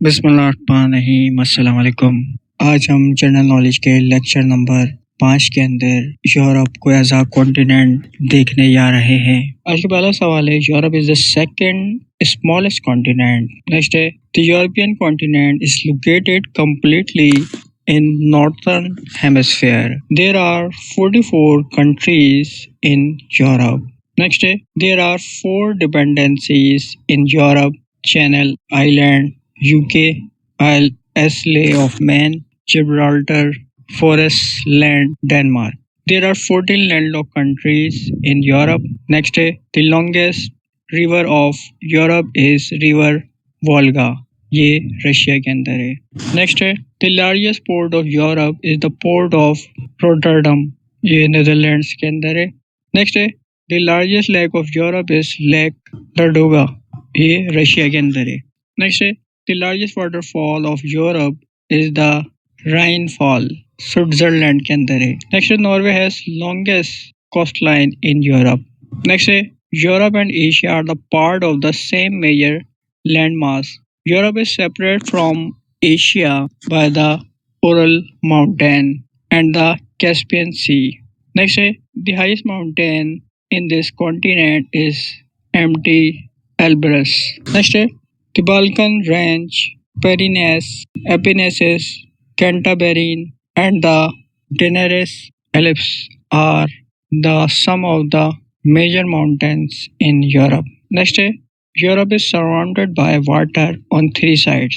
बिस्मिल्लाहिर्रहमानिर्रहीम। अस्सलाम वालेकुम। आज हम जनरल नॉलेज के लेक्चर नंबर 5 के अंदर यूरोप को एज अ कॉन्टिनेंट देखने जा रहे हैं। आज का पहला सवाल है, Europe is the second smallest continent. Next है, the European continent is located completely in northern hemisphere. There are 44 countries in Europe. Next, there are 4 dependencies in Europe: Channel Island, UK, Isle of Man, Gibraltar, Forest Land, Denmark. There are 14 landlocked countries in Europe. Next, the longest river of Europe is River Volga. ये Russia के अंदर है। Next है, the largest port of Europe is the port of Rotterdam. ये Netherlands के अंदर है। Next है, the largest lake of Europe is lake Ladoga. ये रशिया के अंदर है। नेक्स्ट है, the largest waterfall of Europe is the Rhine fall, Switzerland के अंदर है। नेक्स्ट है, Norway has longest coast line in Europe. Next है, Europe and Asia are the part of the same major land mass. Europe is separate from Asia by the Ural Mountain and the Caspian Sea. Next, the highest mountain in this continent is Mt. Elbrus. Next, the Balkan Range, Pyrenees, Apennines, Cantabrian, and the Daneres Alps are the some of the major mountains in Europe. Next, Europe is surrounded by water on 3 sides: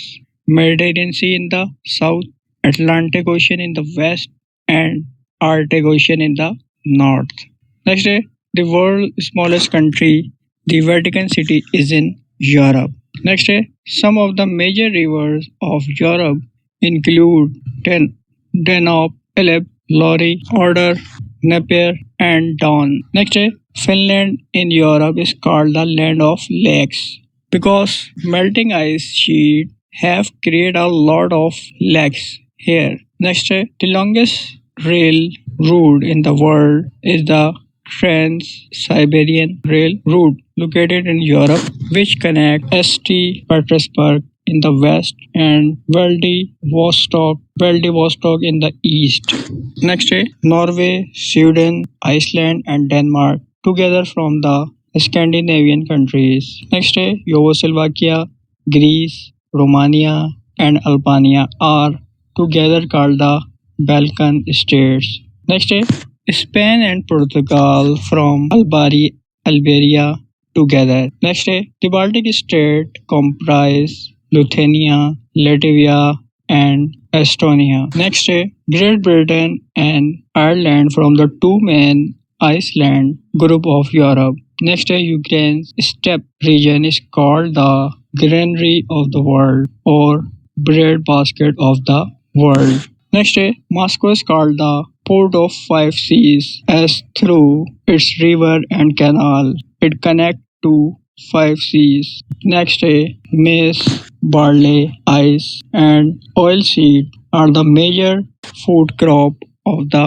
Mediterranean Sea in the south, Atlantic Ocean in the west, and Arctic Ocean in the north. Next, the world's smallest country, the Vatican City, is in Europe. Next, some of the major rivers of Europe include Danube, Elbe, Loire, Oder, Napier, and Don. Next, Finland in Europe is called the land of lakes because melting ice sheets have created a lot of lakes here. Next, the longest rail route in the world is the Trans-Siberian Rail Route located in Europe, which connects St. Petersburg in the west and Vladivostok in the east. Next, Norway, Sweden, Iceland, and Denmark together from the Scandinavian countries. Next, Yugoslavia, Greece, Romania, and Albania are together called the Balkan states. Next, Spain and Portugal from Albania together. Next, the Baltic states comprise Lithuania, Latvia, and Estonia. Next, Great Britain and Ireland from the two main Iceland group of Europe. Next, Ukraine's steppe region is called the granary of the world or breadbasket of the world. Next, Moscow is called the port of 5 seas as through its river and canal it connects to 5 seas. Next, maize, barley, ice, and oilseed are the major food crop of the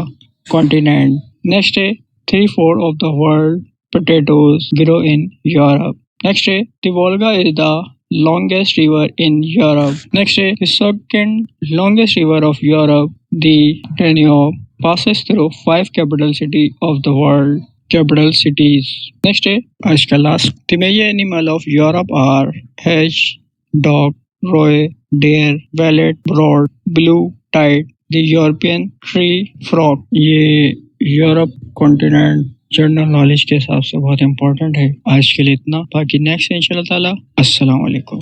continent. Next, 3/4 of the world potatoes grow in Europe. Next, the Volga is the longest river in Europe. Next, the second longest river of Europe, the Danube, passes through 5 capital cities of the world. Capital cities. Next, आज का last. The major animal of Europe are hedge, dog, roe, deer, velvet, broad, blue tide, the European tree frog. ये Europe continent general knowledge के हिसाब से बहुत important है। आज के लिए इतना, बाकी नेक्स्ट इंशाल्लाह ताला। अस्सलाम वालेकुम।